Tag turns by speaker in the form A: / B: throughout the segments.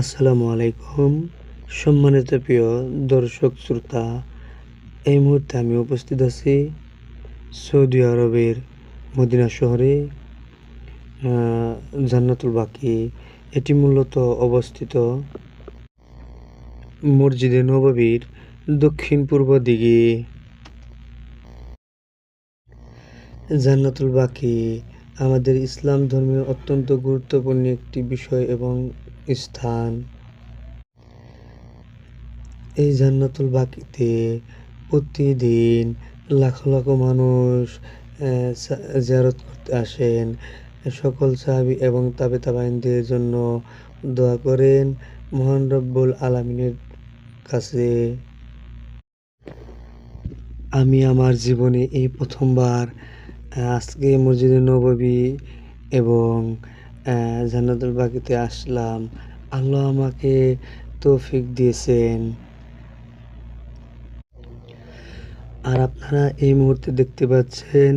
A: আসসালামু আলাইকুম। সম্মানিত প্রিয় দর্শক শ্রোতা, এই মুহূর্তে আমি উপস্থিত আছি সৌদি আরবের মদিনা শহরে, জান্নাতুল বাকি। এটি মূলত অবস্থিত মসজিদে নববীর দক্ষিণ পূর্ব দিকে। জান্নাতুল বাকি আমাদের ইসলাম ধর্মের অত্যন্ত গুরুত্বপূর্ণ একটি বিষয় এবং স্থান। এই জান্নাতুল বাকিতে প্রতিদিন লাখ লাখ মানুষ জিয়ারত করতে আসেন। সকল সাহাবী এবং তাবেঈনদের জন্য দোয়া করেন মহান রব্বুল আলামিনের কাছে। আমি আমার জীবনে এই প্রথমবার আজকে মসজিদে নববী এবং জান্নাতুল বাকিতে আসলাম। আল্লাহ আমাকে তৌফিক দিয়েছেন। আর আপনারা এই মুহূর্তে দেখতে পাচ্ছেন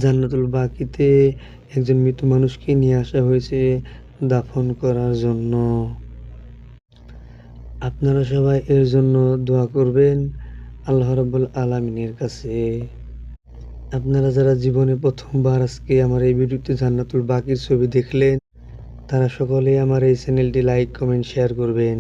A: জান্নাতুল বাকিতে একজন মৃত মানুষকে নিয়ে আসা হয়েছে দাফন করার জন্য। আপনারা সবাই এর জন্য দোয়া করবেন আল্লাহ রাব্বুল আলামিনের কাছে। আপনারা যারা জীবনে প্রথমবার আজকে আমার এই ভিডিওতে জান্নাতুল বাকির ছবি দেখলেন, তারা সকলেই আমার এই চ্যানেলটি লাইক, কমেন্ট, শেয়ার করবেন।